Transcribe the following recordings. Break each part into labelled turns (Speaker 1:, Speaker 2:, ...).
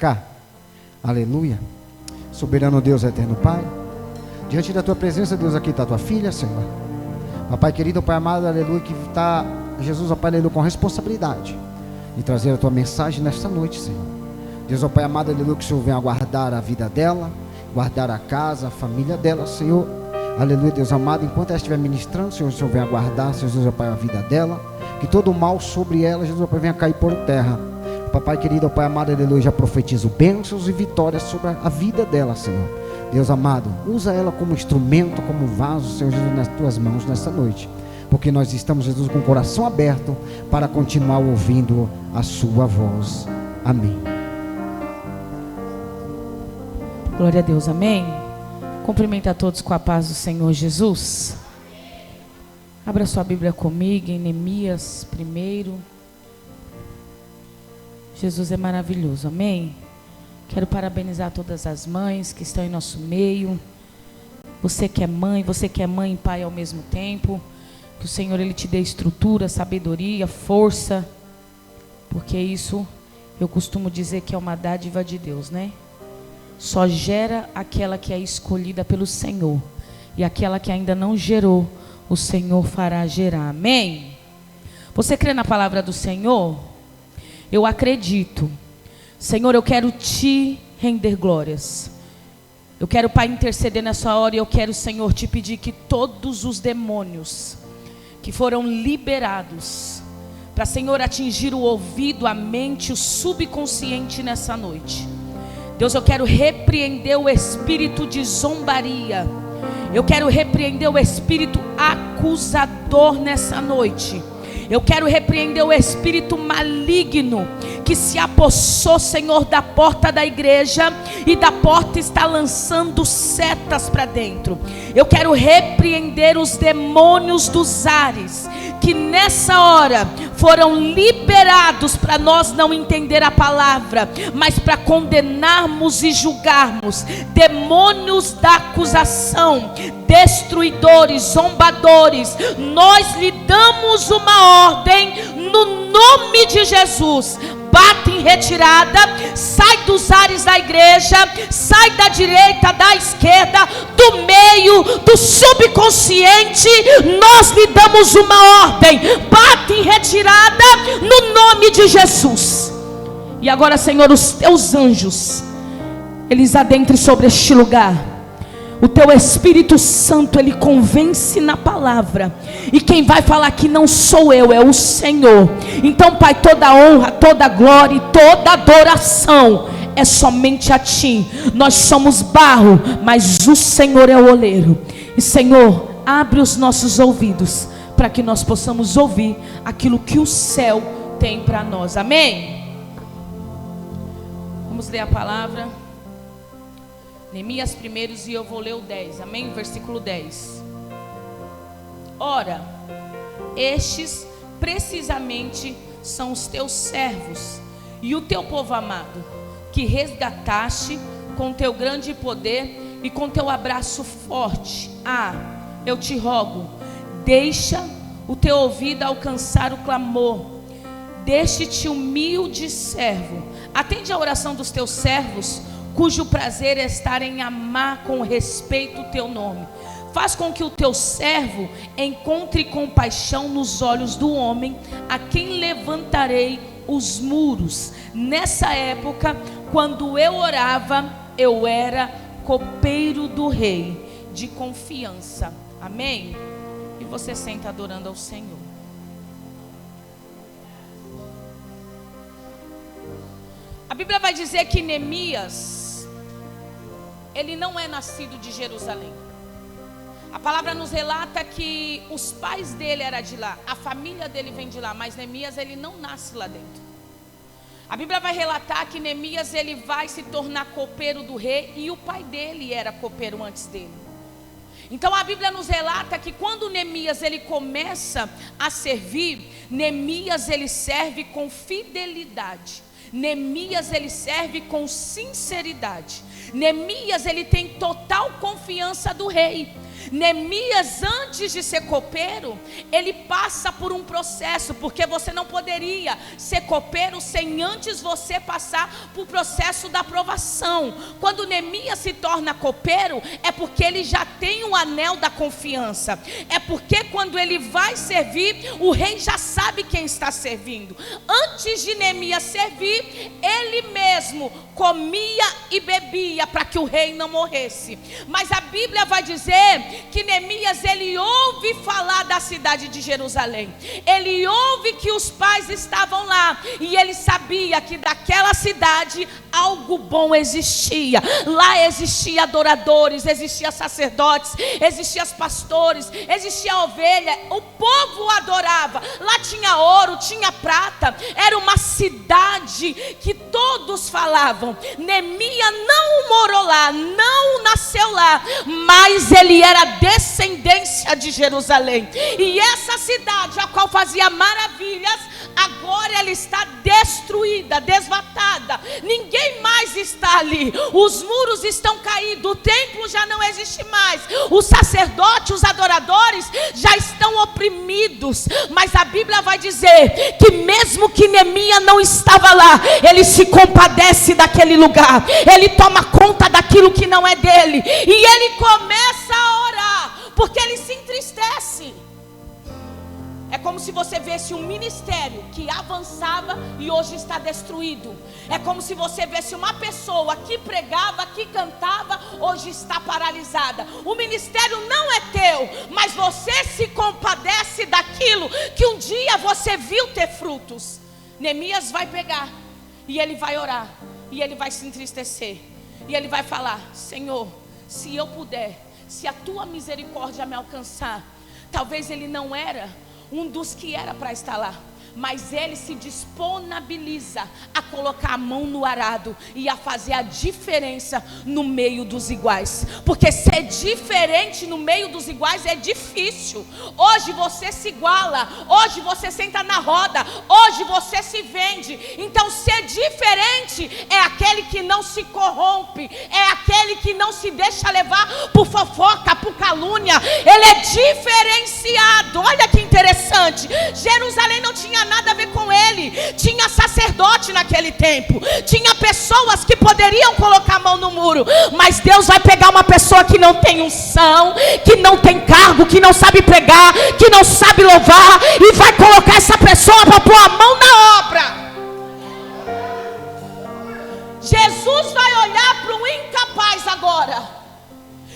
Speaker 1: cá. Aleluia. Soberano Deus, eterno Pai, diante da tua presença, Deus, aqui está a tua filha, Senhor. Papai querido, Pai amado, aleluia, que está, Jesus, ó Pai, aleluia, com responsabilidade de trazer a tua mensagem nesta noite, Senhor. Deus, ó Pai amado, aleluia, que o Senhor venha guardar a vida dela, guardar a casa, a família dela, Senhor. Aleluia, Deus amado, enquanto ela estiver ministrando, Senhor, o Senhor venha guardar, Senhor, Jesus, ó Pai, a vida dela, que todo o mal sobre ela, Jesus, ó Pai, venha cair por terra. Papai querido, ó Pai amado, aleluia, já profetizo bênçãos e vitórias sobre a vida dela, Senhor. Deus amado, usa ela como instrumento, como vaso, Senhor Jesus, nas tuas mãos nesta noite, porque nós estamos, Jesus, com o coração aberto para continuar ouvindo a sua voz. Amém.
Speaker 2: Glória a Deus, amém. Cumprimento a todos com a paz do Senhor Jesus. Abra sua Bíblia comigo em Neemias 1. Jesus é maravilhoso, amém. Quero parabenizar todas as mães que estão em nosso meio. Você que é mãe e pai ao mesmo tempo. Que o Senhor, Ele te dê estrutura, sabedoria, força. Porque isso, eu costumo dizer que é uma dádiva de Deus, né? Só gera aquela que é escolhida pelo Senhor. E aquela que ainda não gerou, o Senhor fará gerar, amém? Você crê na palavra do Senhor? Eu acredito. Senhor, eu quero te render glórias. Eu quero, Pai, interceder nessa hora. E eu quero, Senhor, te pedir que todos os demônios que foram liberados para, Senhor, atingir o ouvido, a mente, o subconsciente nessa noite, Deus, eu quero repreender o espírito de zombaria. Eu quero repreender o espírito acusador nessa noite. Eu quero repreender o espírito maligno que se apossou, Senhor, da porta da igreja e da porta está lançando setas para dentro. Eu quero repreender os demônios dos ares que nessa hora foram liberados para nós não entender a palavra, mas para condenarmos e julgarmos. Demônios da acusação, destruidores, zombadores, nós lhe damos uma ordem no nome de Jesus. Bate em retirada, sai dos ares da igreja, sai da direita, da esquerda, do meio, do subconsciente. Nós lhe damos uma ordem, bate em retirada no nome de Jesus. E agora, Senhor, os teus anjos, eles adentrem sobre este lugar. O teu Espírito Santo, ele convence na palavra. E quem vai falar aqui não sou eu, é o Senhor. Então, Pai, toda honra, toda glória e toda adoração é somente a Ti. Nós somos barro, mas o Senhor é o oleiro. E, Senhor, abre os nossos ouvidos para que nós possamos ouvir aquilo que o céu tem para nós. Amém? Vamos ler a palavra. Neemias 1, e eu vou ler o 10, amém? Versículo 10. Ora, estes precisamente são os teus servos e o teu povo amado, que resgataste com teu grande poder e com teu abraço forte. Eu te rogo, deixa o teu ouvido alcançar o clamor deste-te humilde servo. Atende a oração dos teus servos, cujo prazer é estar em amar com respeito o teu nome. Faz com que o teu servo encontre compaixão nos olhos do homem, a quem levantarei os muros. Nessa época, quando eu orava, eu era copeiro do rei, de confiança. Amém? E você senta adorando ao Senhor. A Bíblia vai dizer que Neemias, ele não é nascido de Jerusalém. A palavra nos relata que os pais dele eram de lá, a família dele vem de lá, mas Neemias, ele não nasce lá dentro. A Bíblia vai relatar que Neemias, ele vai se tornar copeiro do rei, e o pai dele era copeiro antes dele. Então a Bíblia nos relata que quando Neemias, ele começa a servir, Neemias, ele serve com fidelidade. Neemias, ele serve com sinceridade. Neemias, ele tem total confiança do rei. Neemias, antes de ser copeiro, ele passa por um processo, porque você não poderia ser copeiro sem antes você passar por processo da aprovação. Quando Neemias se torna copeiro, é porque ele já tem o anel da confiança, é porque quando ele vai servir, o rei já sabe quem está servindo. Antes de Neemias servir, ele mesmo comia e bebia para que o rei não morresse. Mas a Bíblia vai dizer que Neemias, ele ouve falar da cidade de Jerusalém, ele ouve que os pais estavam lá, e ele sabia que daquela cidade algo bom existia. Lá existia adoradores, existia sacerdotes, existia pastores, existia ovelha, o povo adorava. Lá tinha ouro, tinha prata, era uma cidade que todos falavam. Neemias não morou lá, não nasceu lá, mas ele era descendência de Jerusalém, e essa cidade, a qual fazia maravilhas, agora ela está destruída, desvatada, ninguém mais está ali, os muros estão caídos, o templo já não existe mais, os sacerdotes, os adoradores já estão oprimidos. Mas a Bíblia vai dizer que mesmo que Neemias não estava lá, ele se compadece daquele lugar, ele toma conta daquilo que não é dele, e ele começa a orar, porque ele se entristece. É como se você visse um ministério que avançava e hoje está destruído. É como se você visse uma pessoa que pregava, que cantava, hoje está paralisada. O ministério não é teu, mas você se compadece daquilo que um dia você viu ter frutos. Neemias vai pegar e ele vai orar, e ele vai se entristecer, e ele vai falar: Senhor, se eu puder, se a tua misericórdia me alcançar. Talvez ele não era um dos que era para estar lá, mas ele se disponibiliza a colocar a mão no arado e a fazer a diferença no meio dos iguais, porque ser diferente no meio dos iguais é difícil. Hoje você se iguala, hoje você senta na roda, hoje você se vende. Então ser diferente é aquele que não se corrompe, é aquele que não se deixa levar por fofoca, por calúnia. Ele é diferenciado. Olha que interessante, Jerusalém não tinha nada a ver com ele, tinha sacerdote naquele tempo, tinha pessoas que poderiam colocar a mão no muro, mas Deus vai pegar uma pessoa que não tem unção, que não tem cargo, que não sabe pregar, que não sabe louvar, e vai colocar essa pessoa para pôr a mão na obra. Jesus vai olhar para o incapaz agora,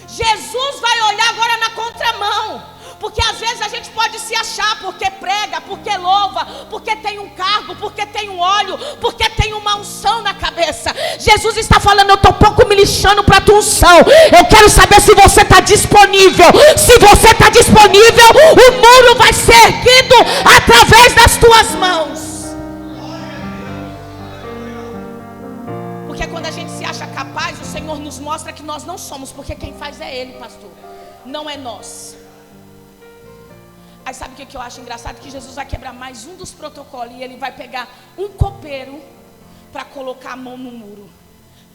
Speaker 2: Jesus vai olhar agora na contramão. Porque às vezes a gente pode se achar, porque prega, porque louva, porque tem um cargo, porque tem um óleo, porque tem uma unção na cabeça. Jesus está falando: eu estou pouco me lixando para a tua unção, eu quero saber se você está disponível. Se você está disponível, o muro vai ser erguido através das tuas mãos. Porque quando a gente se acha capaz, o Senhor nos mostra que nós não somos, porque quem faz é Ele, pastor, não é nós. Aí sabe o que eu acho engraçado? Que Jesus vai quebrar mais um dos protocolos, e ele vai pegar um copeiro para colocar a mão no muro,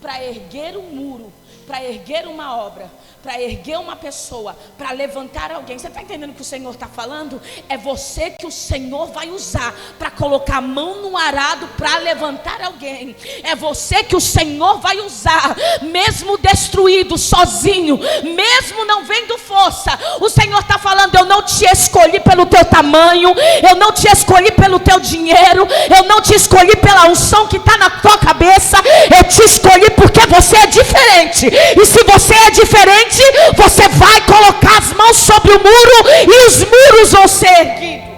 Speaker 2: para erguer um muro, para erguer uma obra, para erguer uma pessoa, para levantar alguém. Você está entendendo o que o Senhor está falando? É você que o Senhor vai usar para colocar a mão no arado, para levantar alguém. É você que o Senhor vai usar, mesmo destruído, sozinho, mesmo não vendo força. O Senhor está falando: eu não te escolhi pelo teu tamanho, eu não te escolhi pelo teu dinheiro, eu não te escolhi pela unção que está na tua cabeça, eu te escolhi porque você é diferente. E se você é diferente, você vai colocar as mãos sobre o muro e os muros vão ser erguidos.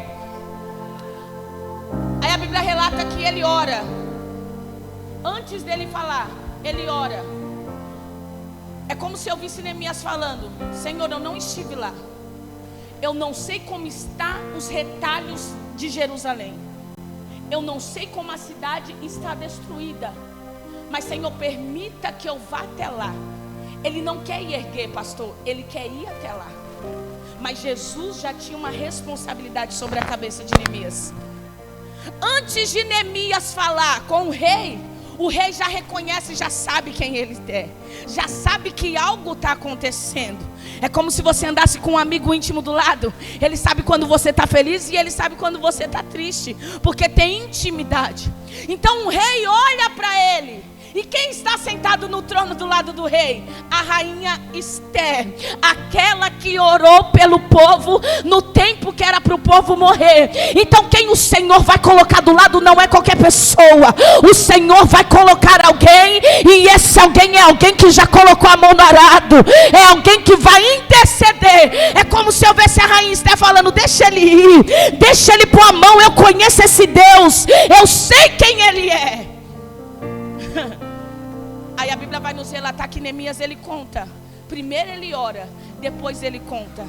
Speaker 2: Aí a Bíblia relata que ele ora. Antes dele falar, ele ora. É como se eu visse Neemias falando: Senhor, eu não estive lá, eu não sei como estão os retalhos de Jerusalém, eu não sei como a cidade está destruída, mas Senhor, permita que eu vá até lá. Ele não quer ir erguer, pastor, ele quer ir até lá. Mas Jesus já tinha uma responsabilidade sobre a cabeça de Neemias. Antes de Neemias falar com o O rei já reconhece, já sabe quem ele é, já sabe que algo está acontecendo. É como se você andasse com um amigo íntimo do lado. Ele sabe quando você está feliz e ele sabe quando você está triste, porque tem intimidade. Então o rei olha para ele. E quem está sentado no trono do lado do rei? A rainha Esther, aquela que orou pelo povo no tempo que era para o povo morrer. Então quem o Senhor vai colocar do lado não é qualquer pessoa. O Senhor vai colocar alguém, e esse alguém é alguém que já colocou a mão no arado. É alguém que vai interceder. É como se eu visse a rainha Esther falando: deixa ele ir, deixa ele pôr a mão, eu conheço esse Deus, eu sei quem ele é. Aí a Bíblia vai nos relatar que Neemias, ele conta. Primeiro ele ora, depois ele conta.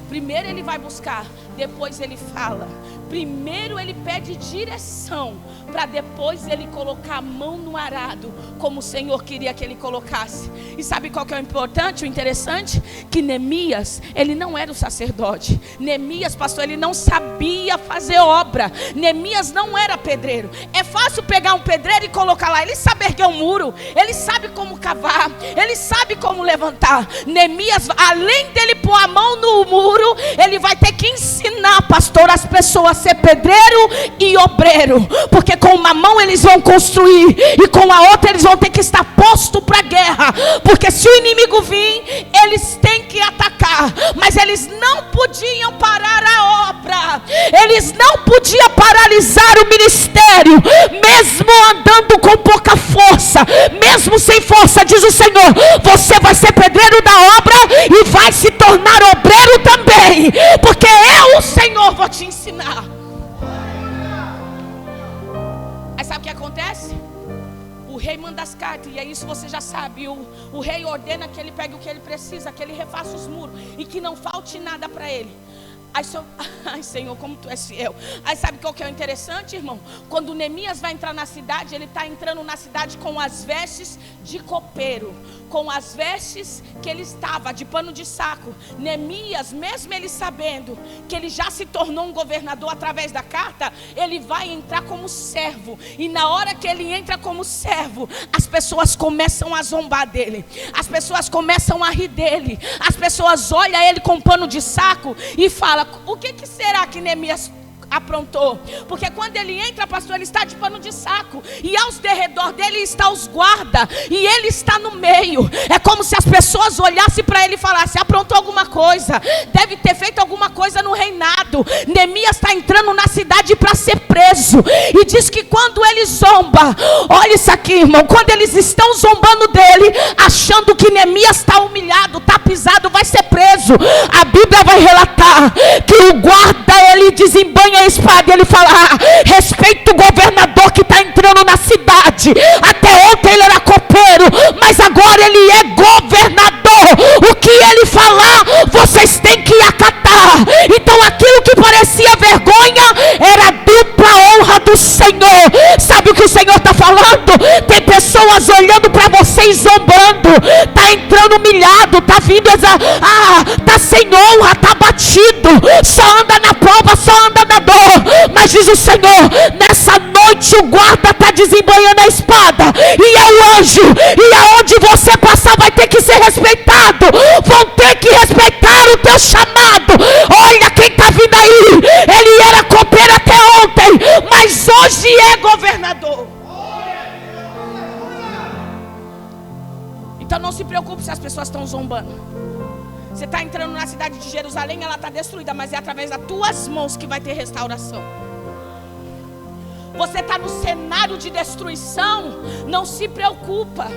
Speaker 2: Primeiro ele vai buscar, depois ele fala. Primeiro ele pede direção, para depois ele colocar a mão no arado, como o Senhor queria que ele colocasse. E sabe qual que é o importante, o interessante? Que Neemias, ele não era o sacerdote. Neemias, pastor, ele não sabia fazer obra. Neemias não era pedreiro. É fácil pegar um pedreiro e colocar lá. Ele sabe erguer um muro, ele sabe como cavar, ele sabe como levantar. Neemias, além dele pôr a mão no muro, ele vai ter que ensinar, pastor, as pessoas a ser pedreiro e obreiro. Porque com uma mão eles vão construir, e com a outra eles vão ter que estar posto para a guerra. Porque se o inimigo vir, eles têm que atacar. Mas eles não podiam parar a obra. Eles não podiam paralisar o ministério. Mesmo andando com pouca força, mesmo sem força, diz o Senhor: você vai ser pedreiro da obra e vai se tornar obreiro também. Porque eu, o Senhor, vou te ensinar. Aí sabe o que acontece? O rei manda as cartas, e é isso você já sabe. O rei ordena que ele pegue o que ele precisa, que ele refaça os muros e que não falte nada para ele. Ai, Senhor, como tu és fiel. Aí sabe qual que é o interessante, irmão? Quando Neemias vai entrar na cidade, ele está entrando na cidade com as vestes de copeiro, com as vestes que ele estava de pano de saco. Neemias, mesmo ele sabendo que ele já se tornou um governador através da carta, ele vai entrar como servo. E na hora que ele entra como servo, as pessoas começam a zombar dele, as pessoas começam a rir dele, as pessoas olham ele com pano de saco e falam: o que será que Neemias aprontou? Porque quando ele entra, pastor, ele está de pano de saco, e aos derredor dele está os guardas, e ele está no meio. É como se as pessoas olhassem para ele e falassem: aprontou alguma coisa, deve ter feito alguma coisa no reinado. Neemias está entrando na cidade para ser preso. E diz que quando ele zomba, olha isso aqui, irmão, quando eles estão zombando dele, achando que Neemias está humilhado, está pisado, vai ser preso, a Bíblia vai relatar que o guarda, ele desembanha a espada, e ele fala: respeita o governador que está entrando na cidade. Até ontem ele era copeiro, mas agora ele é governador. O que ele falar, vocês têm que acatar. Então aquilo que parecia vergonha era dupla honra do Senhor. Sabe o que o Senhor está falando? Tem pessoas olhando para vocês zombando, está entrando humilhado, está vindo está sem honra, está batido, só anda na prova, só anda na dor. Mas diz o Senhor: nessa noite o guarda está desembanhando a espada, e é o anjo, e aonde você passar vai ter que ser respeitado, vão ter que respeitar o teu chamado. Olha quem está vindo aí, ele era copeiro até ontem, mas hoje é governador. Então não se preocupe se as pessoas estão zombando. Você está entrando na cidade de Jerusalém, ela está destruída, mas é através das tuas mãos que vai ter restauração. Você está no cenário de destruição, não se preocupa.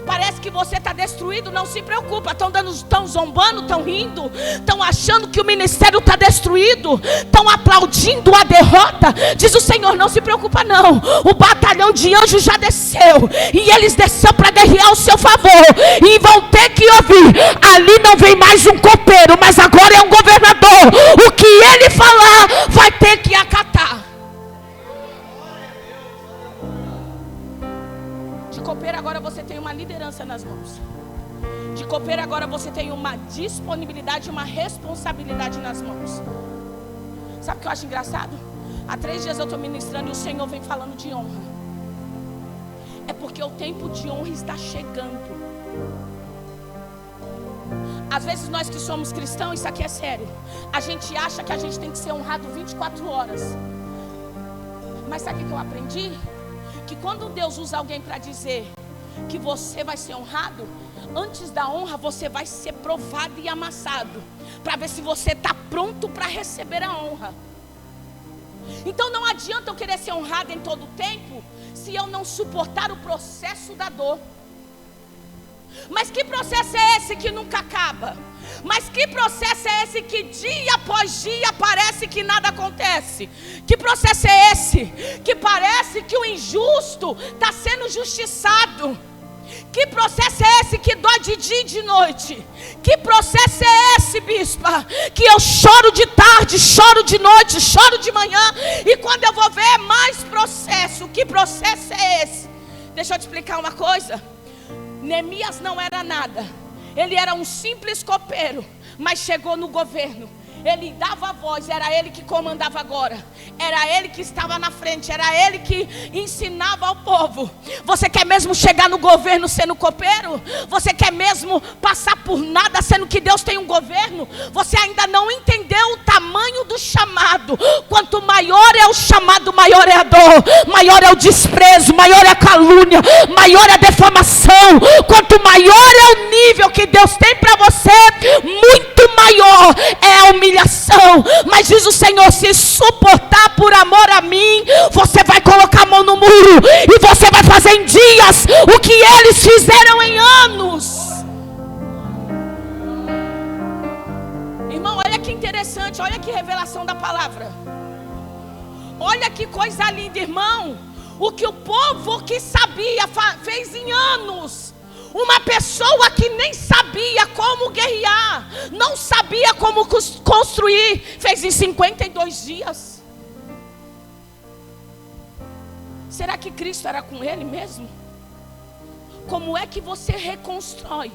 Speaker 2: Parece que você está destruído, não se preocupa. Estão zombando, estão rindo, estão achando que o ministério está destruído, estão aplaudindo a derrota. Diz o Senhor: não se preocupa não. O batalhão de anjos já desceu, e eles desceram para guerrear ao seu favor, e vão ter que ouvir: ali não vem mais um copeiro, mas agora é um governador. O que ele falar vai ter que acatar. De copeiro agora você tem uma liderança nas mãos. De copeiro agora você tem uma disponibilidade, uma responsabilidade nas mãos. Sabe o que eu acho engraçado? Há 3 dias eu estou ministrando e o Senhor vem falando de honra. É porque Porque o tempo de honra está chegando. Às vezes nós que somos cristãos, isso aqui é sério, a gente acha que a gente tem que ser honrado 24 horas. Mas sabe o que eu aprendi? Que quando Deus usa alguém para dizer que você vai ser honrado, antes da honra você vai ser provado e amassado, para ver se você está pronto para receber a honra. Então não adianta eu querer ser honrado em todo o tempo, se eu não suportar o processo da dor. Mas que processo é esse que nunca acaba? Mas que processo é esse que dia após dia parece que nada acontece? Que processo é esse que parece que o injusto está sendo justiçado? Que processo é esse que dói de dia e de noite? Que processo é esse, bispa? Que eu choro de tarde, choro de noite, choro de manhã, e quando eu vou ver é mais processo. Que processo é esse? Deixa eu te explicar uma coisa. Neemias não era nada, ele era um simples copeiro, mas chegou no governo. Ele dava a voz, era ele que comandava agora, era ele que estava na frente, era ele que ensinava ao povo. Você quer mesmo chegar no governo sendo copeiro? Você quer mesmo passar por nada sendo que Deus tem um governo? Você ainda não entendeu o tamanho do chamado. Quanto maior é o chamado, maior é a dor, maior é o desprezo, maior é a calúnia, maior é a defamação. Quanto maior é o nível que Deus tem para você, muito maior é a humilhação. Mas diz o Senhor: se suportar por amor a mim, você vai colocar a mão no muro e você vai fazer em dias o que eles fizeram em anos. Irmão, olha que interessante, olha que revelação da palavra. Olha que coisa linda, irmão. O que o povo que sabia fez em anos. Uma pessoa que nem sabia como guerrear, não sabia como construir, fez em 52 dias. Será que Cristo era com ele mesmo? Como é que você reconstrói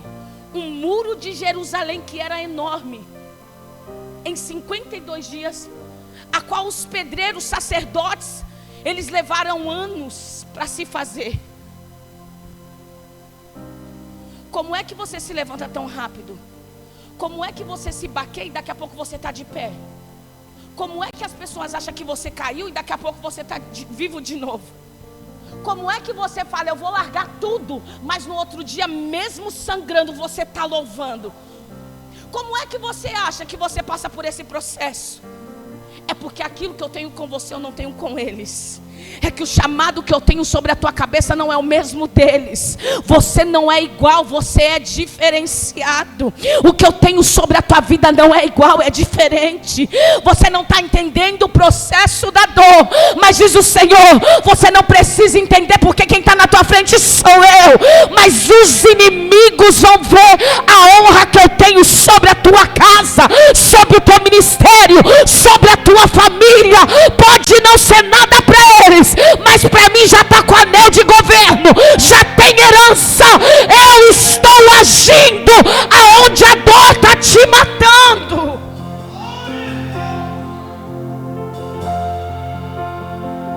Speaker 2: um muro de Jerusalém que era enorme em 52 dias, a qual os pedreiros, sacerdotes, eles levaram anos para se fazer? Como é que você se levanta tão rápido? Como é que você se baqueia e daqui a pouco você está de pé? Como é que as pessoas acham que você caiu e daqui a pouco você está vivo de novo? Como é que você fala, eu vou largar tudo, mas no outro dia, mesmo sangrando, você está louvando? Como é que você acha que você passa por esse processo? É porque aquilo que eu tenho com você eu não tenho com eles. É que o chamado que eu tenho sobre a tua cabeça não é o mesmo deles. Você não é igual, você é diferenciado. O que eu tenho sobre a tua vida não é igual, é diferente. Você não está entendendo o processo da dor, mas diz o Senhor, você não precisa entender, porque quem está na tua frente sou eu. Mas os inimigos vão ver a honra que eu tenho sobre a tua casa, sobre o teu ministério, sobre a tua família. Pode não ser nada para eles, mas para mim já está com anel de governo, já tem herança. Eu estou agindo aonde a dor está te matando.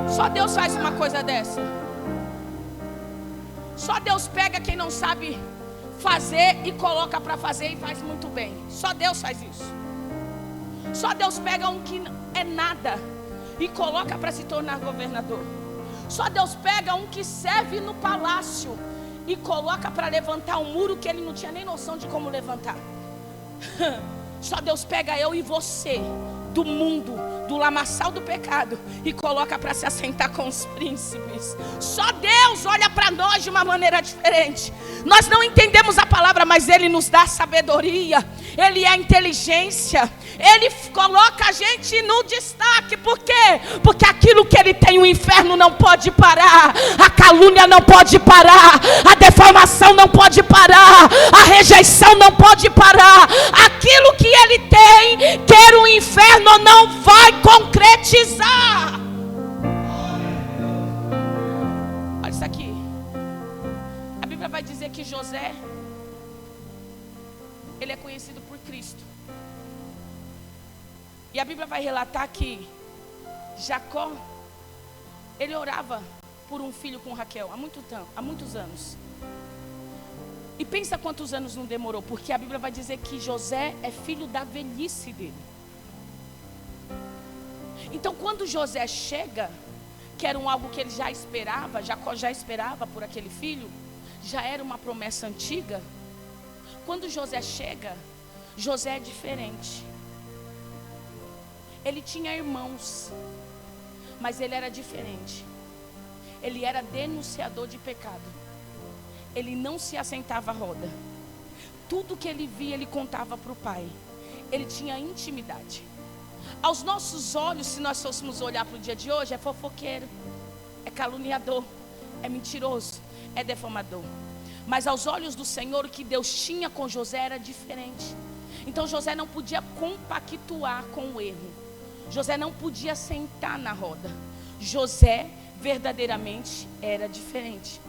Speaker 2: Só Deus faz uma coisa dessa. Só Deus pega quem não sabe fazer e coloca para fazer e faz muito bem. Só Deus faz isso. Só Deus pega um que é nada e coloca para se tornar governador. Só Deus pega um que serve no palácio e coloca para levantar um muro que ele não tinha nem noção de como levantar. Só Deus pega eu e você do mundo, do lamaçal do pecado, e coloca para se assentar com os príncipes. Só Deus olha para nós de uma maneira diferente. Nós não entendemos a palavra, mas Ele nos dá sabedoria, Ele é a inteligência, Ele coloca a gente no destaque. Por quê? Porque aquilo que Ele tem, o inferno não pode parar, a calúnia não pode parar, a defamação não pode parar, a rejeição não pode parar. Aquilo que Ele tem, quer o inferno não vai concretizar. Olha isso aqui. A Bíblia vai dizer que José, ele é conhecido por Cristo. E a Bíblia vai relatar que Jacó, ele orava por um filho com Raquel, há muitos anos. E pensa quantos anos não demorou, porque a Bíblia vai dizer que José é filho da velhice dele. Então quando José chega, que era algo que ele já esperava, Jacó já esperava por aquele filho, já era uma promessa antiga. Quando José chega, José é diferente. Ele tinha irmãos, mas ele era diferente. Ele era denunciador de pecado. Ele não se assentava à roda. Tudo que ele via, ele contava para o pai. Ele tinha intimidade. Aos nossos olhos, se nós fôssemos olhar para o dia de hoje, é fofoqueiro, é caluniador, é mentiroso, é defamador. Mas aos olhos do Senhor, o que Deus tinha com José era diferente. Então José não podia compactuar com o erro. José não podia sentar na roda. José verdadeiramente era diferente.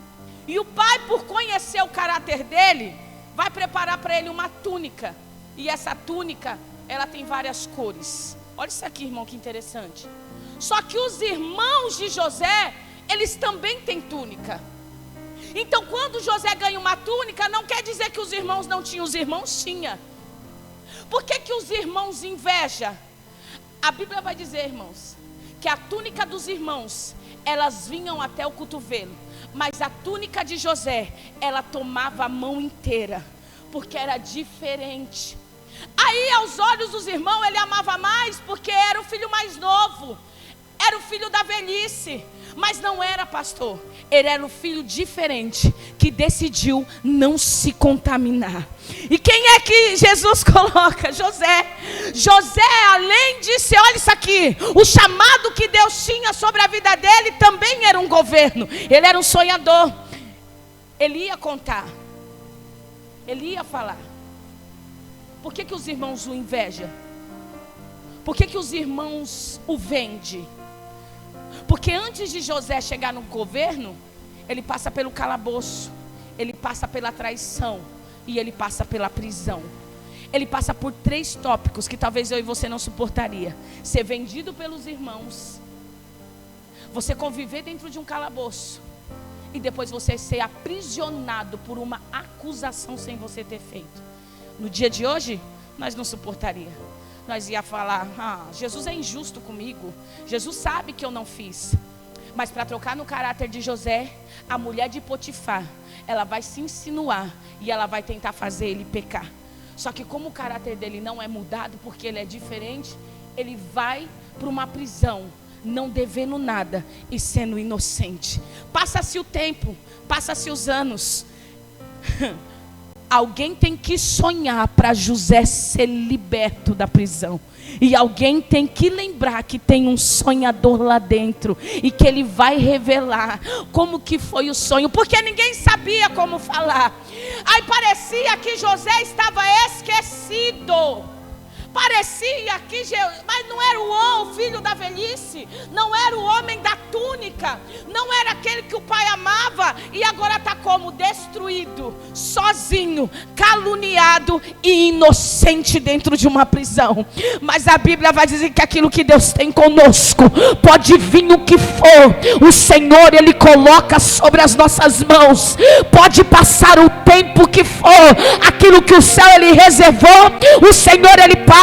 Speaker 2: E o pai, por conhecer o caráter dele, vai preparar para ele uma túnica. E essa túnica, ela tem várias cores. Olha isso aqui, irmão, que interessante. Só que os irmãos de José, eles também têm túnica. Então quando José ganha uma túnica, não quer dizer que os irmãos não tinham. Os irmãos tinham. Por que os irmãos invejam? A Bíblia vai dizer, irmãos, que a túnica dos irmãos, elas vinham até o cotovelo. Mas a túnica de José, ela tomava a mão inteira, porque era diferente. Aí aos olhos dos irmãos, ele amava mais, porque era o filho mais novo, era o filho da velhice. Mas não era, pastor. Ele era um filho diferente, que decidiu não se contaminar. E quem é que Jesus coloca? José. José, além de ser, olha isso aqui, o chamado que Deus tinha sobre a vida dele também era um governo. Ele era um sonhador. Ele ia contar, ele ia falar. Por que os irmãos o invejam? Por que os irmãos o vendem? Porque antes de José chegar no governo, ele passa pelo calabouço, ele passa pela traição e ele passa pela prisão. Ele passa por 3 tópicos que talvez eu e você não suportaria: ser vendido pelos irmãos, você conviver dentro de um calabouço e depois você ser aprisionado por uma acusação sem você ter feito. No dia de hoje, nós não suportaria. Nós ia falar: Jesus é injusto comigo, Jesus sabe que eu não fiz. Mas para trocar no caráter de José, a mulher de Potifar, ela vai se insinuar e ela vai tentar fazer ele pecar. Só que como o caráter dele não é mudado, porque ele é diferente, ele vai para uma prisão, não devendo nada e sendo inocente. Passa-se o tempo, passa-se os anos. Alguém tem que sonhar para José ser liberto da prisão. E alguém tem que lembrar que tem um sonhador lá dentro e que ele vai revelar como que foi o sonho, porque ninguém sabia como falar. Aí parecia que José estava esquecido. Parecia que mas não era o filho da velhice, não era o homem da túnica, não era aquele que o pai amava, e agora está como? Destruído, sozinho, caluniado e inocente dentro de uma prisão. Mas a Bíblia vai dizer que aquilo que Deus tem conosco, pode vir o que for, o Senhor Ele coloca sobre as nossas mãos. Pode passar o tempo que for, aquilo que o céu Ele reservou, o Senhor Ele passa,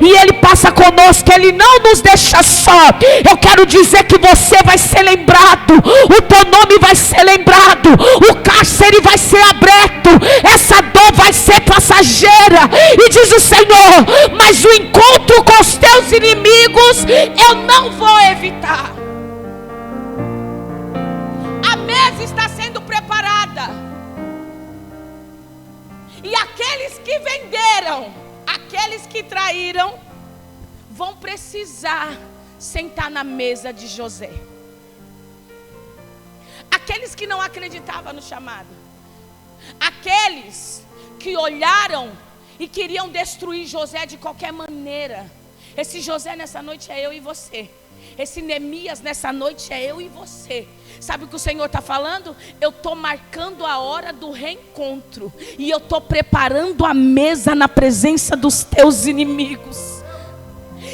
Speaker 2: e Ele passa conosco, Ele não nos deixa só. Eu quero dizer que você vai ser lembrado, o teu nome vai ser lembrado, o cárcere vai ser aberto, essa dor vai ser passageira. E diz o Senhor: mas o encontro com os teus inimigos eu não vou evitar. A mesa está sendo preparada, e aqueles que venderam, aqueles que traíram, vão precisar sentar na mesa de José. Aqueles que não acreditavam no chamado, aqueles que olharam e queriam destruir José de qualquer maneira. Esse José nessa noite é eu e você. Esse Neemias nessa noite é eu e você. Sabe o que o Senhor está falando? Eu estou marcando a hora do reencontro, e eu estou preparando a mesa na presença dos teus inimigos.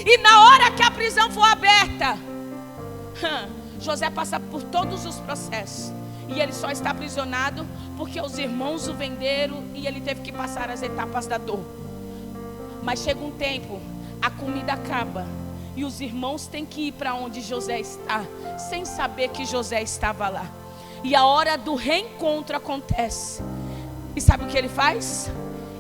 Speaker 2: E na hora que a prisão for aberta, José passa por todos os processos. E ele só está aprisionado porque os irmãos o venderam e ele teve que passar as etapas da dor. Mas chega um tempo, a comida acaba e os irmãos têm que ir para onde José está, sem saber que José estava lá. E a hora do reencontro acontece. E sabe o que ele faz?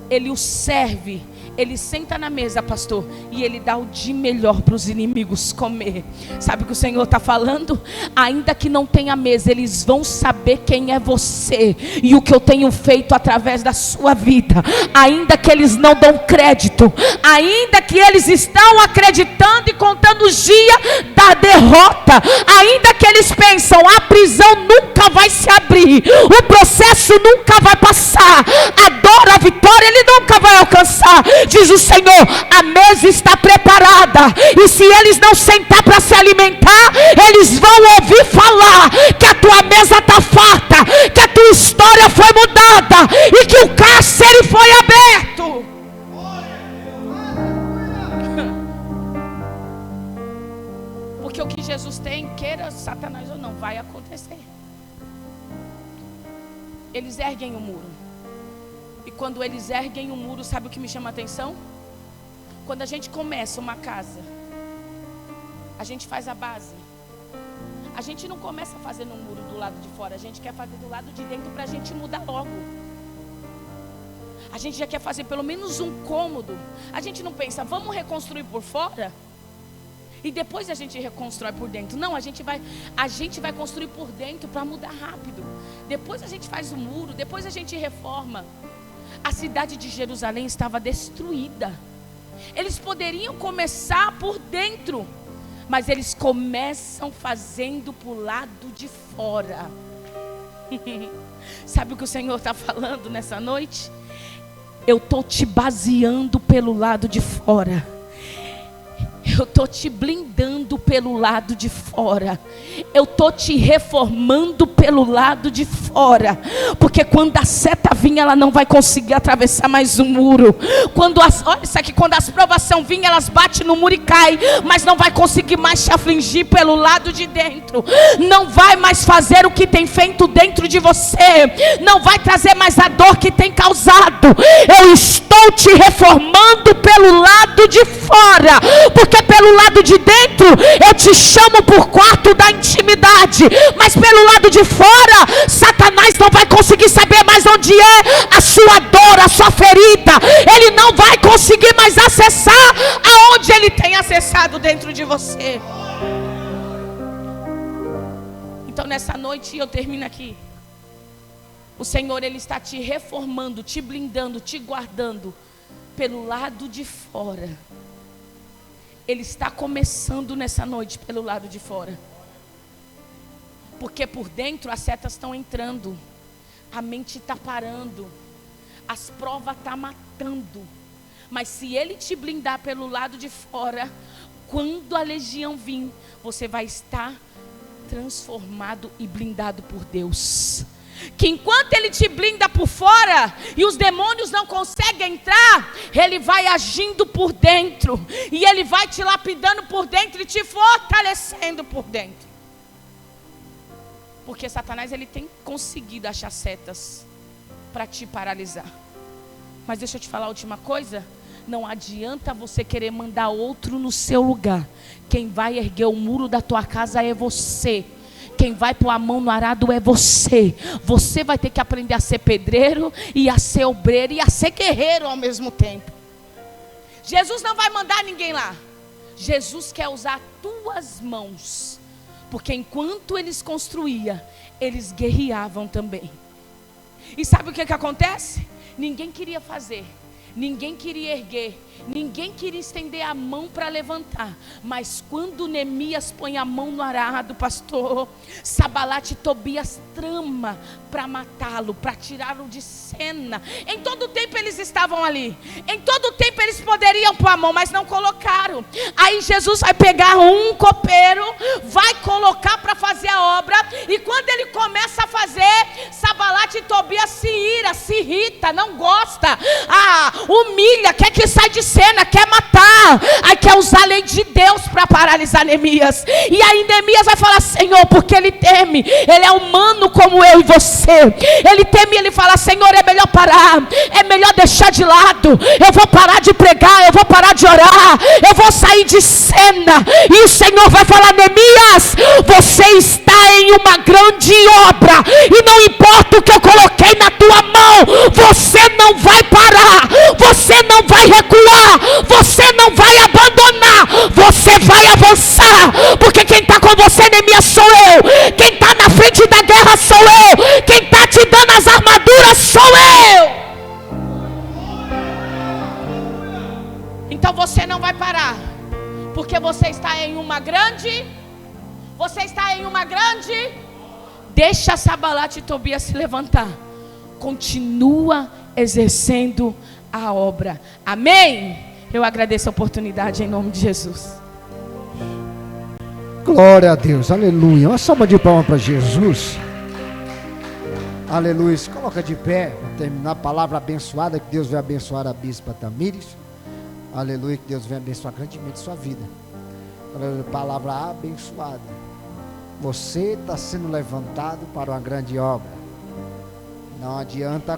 Speaker 2: Ele o serve. Ele senta na mesa, pastor, e ele dá o de melhor para os inimigos comer. Sabe o que o Senhor está falando? Ainda que não tenha mesa, eles vão saber quem é você e o que eu tenho feito através da sua vida. Ainda que eles não dão crédito, ainda que eles estão acreditando e contando os dias da derrota, ainda que eles pensam, a prisão nunca vai se abrir, o processo nunca vai passar, a dor, a vitória ele nunca vai alcançar. Diz o Senhor, a mesa está preparada, e se eles não sentar para se alimentar, eles vão ouvir falar que a tua mesa está farta, que a tua história foi mudada e que o cárcere foi aberto. Porque o que Jesus tem, queira Satanás ou não, vai acontecer. Eles erguem o muro. E quando eles erguem o muro, sabe o que me chama a atenção? Quando a gente começa uma casa, a gente faz a base. A gente não começa fazendo um muro do lado de fora, a gente quer fazer do lado de dentro para a gente mudar logo. A gente já quer fazer pelo menos um cômodo. A gente não pensa, vamos reconstruir por fora e depois a gente reconstrói por dentro. Não, a gente vai construir por dentro para mudar rápido. Depois a gente faz o muro, depois a gente reforma. A cidade de Jerusalém estava destruída. Eles poderiam começar por dentro, mas eles começam fazendo por lado de fora. Sabe o que o Senhor está falando nessa noite? Eu estou te baseando pelo lado de fora. Eu estou te blindando pelo lado de fora. Eu estou te reformando pelo lado de fora. Porque quando a seta vir, ela não vai conseguir atravessar mais o muro. Olha isso aqui, quando as provações vir, elas batem no muro e caem. Mas não vai conseguir mais te afligir pelo lado de dentro. Não vai mais fazer o que tem feito dentro de você. Não vai trazer mais a dor que tem causado. Eu estou te reformando pelo lado de fora. Porque pelo lado de dentro eu te chamo por quarto da intimidade, mas pelo lado de fora Satanás não vai conseguir saber mais onde é a sua dor, a sua ferida. Ele não vai conseguir mais acessar aonde ele tem acessado dentro de você. Então nessa noite eu termino aqui. O Senhor, Ele está te reformando, te blindando, te guardando pelo lado de fora. Ele está começando nessa noite pelo lado de fora. Porque por dentro as setas estão entrando. A mente está parando. As provas estão matando. Mas se Ele te blindar pelo lado de fora, quando a legião vir, você vai estar transformado e blindado por Deus. Que enquanto Ele te blinda por fora e os demônios não conseguem entrar, Ele vai agindo por dentro, e Ele vai te lapidando por dentro e te fortalecendo por dentro. Porque Satanás, ele tem conseguido achar setas para te paralisar. Mas deixa eu te falar a última coisa. Não adianta você querer mandar outro no seu lugar. Quem vai erguer o muro da tua casa é você. Quem vai pôr a mão no arado é você. Você vai ter que aprender a ser pedreiro e a ser obreiro e a ser guerreiro ao mesmo tempo. Jesus não vai mandar ninguém lá. Jesus quer usar tuas mãos. Porque enquanto eles construíam, eles guerreavam também. E sabe o que acontece? Ninguém queria fazer. Ninguém queria erguer, ninguém queria estender a mão para levantar. Mas quando Neemias põe a mão no arado, pastor, Sanbalat e Tobias trama para matá-lo, para tirá-lo de cena. Em todo tempo eles estavam ali. Em todo tempo eles poderiam pôr a mão, mas não colocaram. Aí Jesus vai pegar um copeiro, vai colocar para fazer a obra. E quando ele começa a fazer, Sanbalat e Tobias se ira, se irrita, não gosta. Humilha, quer que saia de cena, quer matar. Aí quer usar a lei de Deus para paralisar Neemias. E aí Neemias vai falar: Senhor, porque ele teme, ele é humano como eu e você, ele teme, ele fala: Senhor, é melhor parar, é melhor deixar de lado, eu vou parar de pregar, eu vou parar de orar, eu vou sair de cena. E o Senhor vai falar: Neemias, você está em uma grande obra, e não importa o que eu coloquei na tua mão, você não vai parar, você não vai recuar, você não vai abandonar, você vai avançar, porque quem está com você, Neemias, sou eu, quem está na frente da guerra sou eu, quem está te dando as armaduras sou eu. Então você não vai parar, porque você está em uma grande, deixa Sanbalat e Tobias se levantar, continua exercendo a obra. Amém? Eu agradeço a oportunidade em nome de Jesus.
Speaker 1: Glória a Deus, aleluia. Uma salva de palmas para Jesus. Aleluia. Se coloca de pé para terminar a palavra abençoada. Que Deus venha abençoar a bispa Tamires. Aleluia. Que Deus venha abençoar grandemente sua vida. Aleluia. Palavra abençoada. Você está sendo levantado para uma grande obra. Não adianta